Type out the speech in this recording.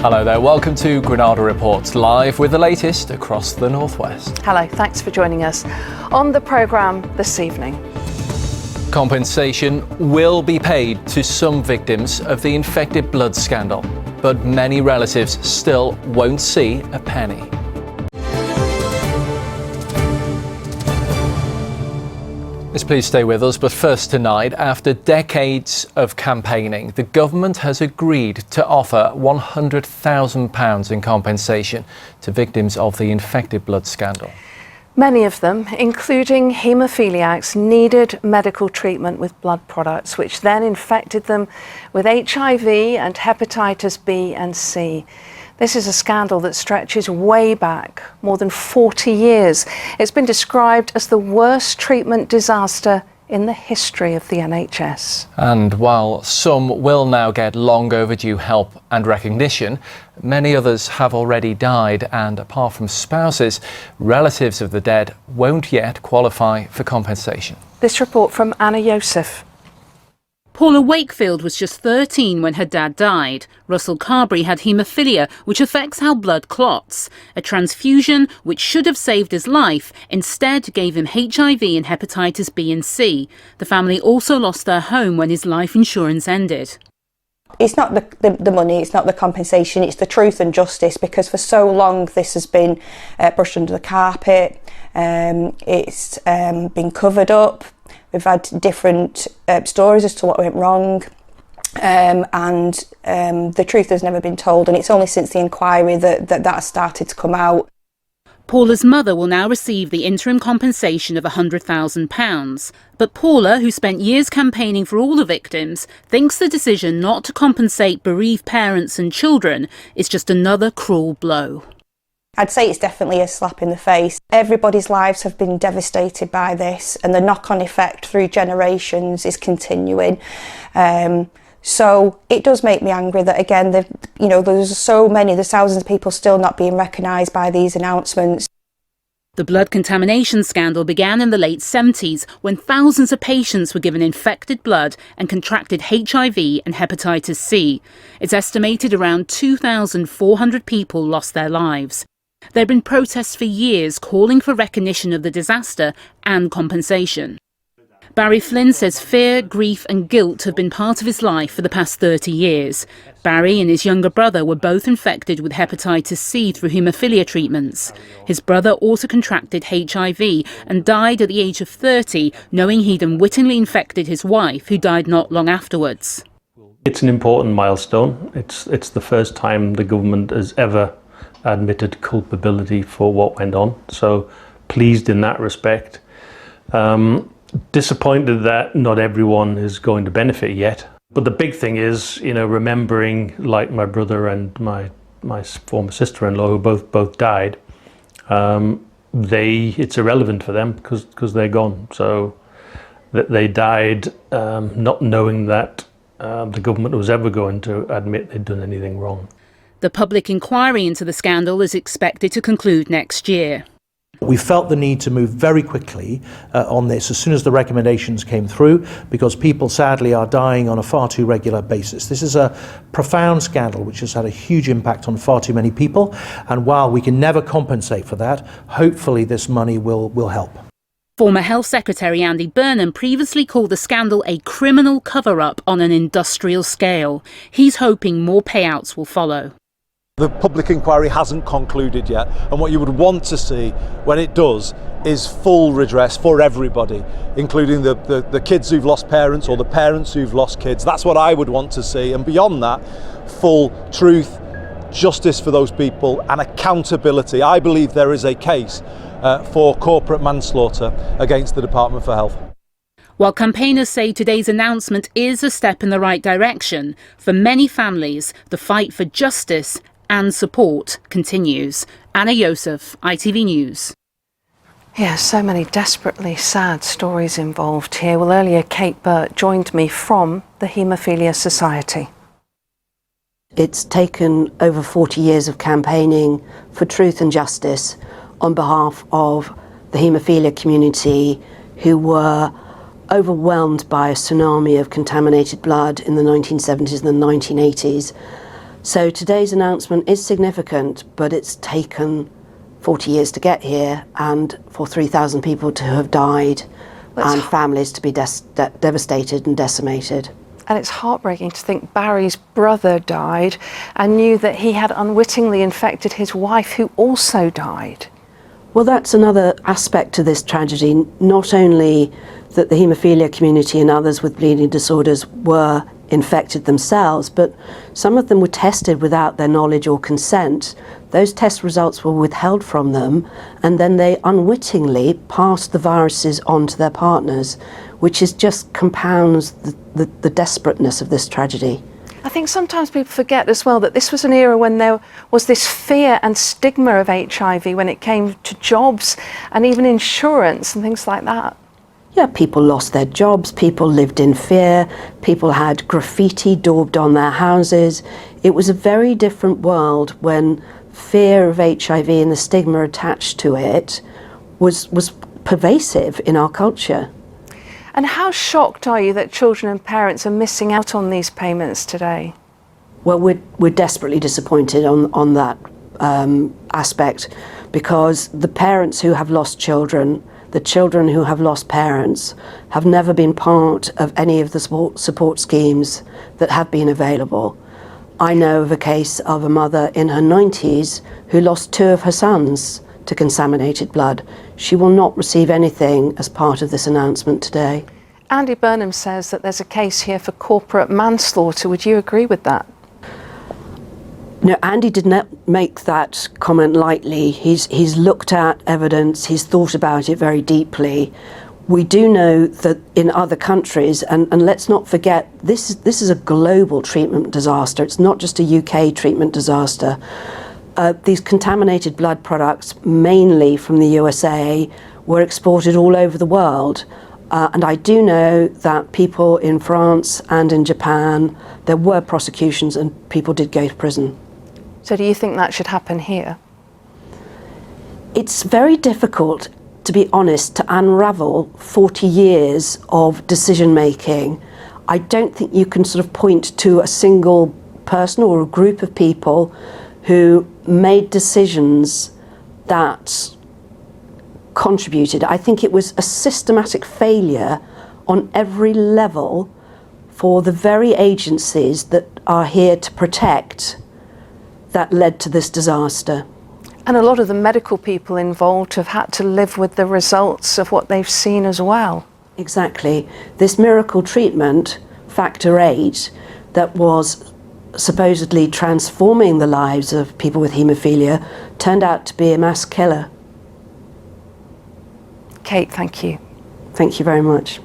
Hello there, welcome to Granada Reports, live with the latest across the northwest. Hello, thanks for joining us. On the programme this evening. Compensation will be paid to some victims of the infected blood scandal, but many relatives still won't see a penny. Please stay with us, but first tonight, after decades of campaigning, the government has agreed to offer £100,000 in compensation to victims of the infected blood scandal. Many of them, including haemophiliacs, needed medical treatment with blood products, which then infected them with HIV and hepatitis B and C. This is a scandal that stretches way back, more than 40 years. It's been described as the worst treatment disaster in the history of the NHS. And while some will now get long overdue help and recognition, many others have already died, and apart from spouses, relatives of the dead won't yet qualify for compensation. This report from Anna Yosef. Paula Wakefield was just 13 when her dad died. Russell Carberry had haemophilia, which affects how blood clots. A transfusion, which should have saved his life, instead gave him HIV and hepatitis B and C. The family also lost their home when his life insurance ended. It's not the money, it's not the compensation, it's the truth and justice, because for so long this has been brushed under the carpet, it's been covered up. We've had different stories as to what went wrong, and the truth has never been told, and it's only since the inquiry that has started to come out. Paula's mother will now receive the interim compensation of £100,000. But Paula, who spent years campaigning for all the victims, thinks the decision not to compensate bereaved parents and children is just another cruel blow. I'd say it's definitely a slap in the face. Everybody's lives have been devastated by this, and the knock-on effect through generations is continuing. So it does make me angry that, again, there's thousands of people still not being recognised by these announcements. The blood contamination scandal began in the late 70s, when thousands of patients were given infected blood and contracted HIV and hepatitis C. It's estimated around 2,400 people lost their lives. There have been protests for years calling for recognition of the disaster and compensation. Barry Flynn says fear, grief and guilt have been part of his life for the past 30 years. Barry and his younger brother were both infected with hepatitis C through haemophilia treatments. His brother also contracted HIV and died at the age of 30, knowing he'd unwittingly infected his wife, who died not long afterwards. It's an important milestone. It's the first time the government has ever admitted culpability for what went on, so pleased in that respect. Disappointed that not everyone is going to benefit yet, but the big thing is, remembering, like my brother and my former sister-in-law, who both died, it's irrelevant for them because they're gone. So that they died not knowing that the government was ever going to admit they'd done anything wrong. The public inquiry into the scandal is expected to conclude next year. We felt the need to move very quickly on this as soon as the recommendations came through, because people sadly are dying on a far too regular basis. This is a profound scandal which has had a huge impact on far too many people, and while we can never compensate for that, hopefully this money will help. Former Health Secretary Andy Burnham previously called the scandal a criminal cover-up on an industrial scale. He's hoping more payouts will follow. The public inquiry hasn't concluded yet, and what you would want to see when it does is full redress for everybody, including the kids who've lost parents or the parents who've lost kids. That's what I would want to see, and beyond that, full truth, justice for those people and accountability. I believe there is a case for corporate manslaughter against the Department for Health. While campaigners say today's announcement is a step in the right direction, for many families, the fight for justice and support continues. Anna Yosef, ITV News. Yeah, so many desperately sad stories involved here. Well, earlier Kate Burt joined me from the Haemophilia Society. It's taken over 40 years of campaigning for truth and justice on behalf of the haemophilia community, who were overwhelmed by a tsunami of contaminated blood in the 1970s and the 1980s, So today's announcement is significant, but it's taken 40 years to get here and for 3,000 people to have died and families to be devastated and decimated. And it's heartbreaking to think Barry's brother died and knew that he had unwittingly infected his wife, who also died. Well, that's another aspect to this tragedy, not only that the haemophilia community and others with bleeding disorders were infected themselves, but some of them were tested without their knowledge or consent. Those test results were withheld from them, and then they unwittingly passed the viruses on to their partners, which is just compounds the desperateness of this tragedy. I think sometimes people forget as well that this was an era when there was this fear and stigma of HIV when it came to jobs and even insurance and things like that. Yeah, people lost their jobs, people lived in fear, people had graffiti daubed on their houses. It was a very different world when fear of HIV and the stigma attached to it was pervasive in our culture. And how shocked are you that children and parents are missing out on these payments today? Well, we're desperately disappointed on that aspect, because the parents who have lost children, the children who have lost parents, have never been part of any of the support schemes that have been available. I know of a case of a mother in her 90s who lost 2 of her sons to contaminated blood. She will not receive anything as part of this announcement today. Andy Burnham says that there's a case here for corporate manslaughter. Would you agree with that? No, Andy did not make that comment lightly. He's looked at evidence, he's thought about it very deeply. We do know that in other countries, and let's not forget, this is a global treatment disaster. It's not just a UK treatment disaster. These contaminated blood products, mainly from the USA, were exported all over the world. And I do know that people in France and in Japan, there were prosecutions and people did go to prison. So do you think that should happen here? It's very difficult, to be honest, to unravel 40 years of decision making. I don't think you can sort of point to a single person or a group of people who made decisions that contributed. I think it was a systematic failure on every level for the very agencies that are here to protect that led to this disaster. And a lot of the medical people involved have had to live with the results of what they've seen as well. Exactly. This miracle treatment, factor 8, that was supposedly transforming the lives of people with haemophilia, turned out to be a mass killer. Kate, thank you. Thank you very much.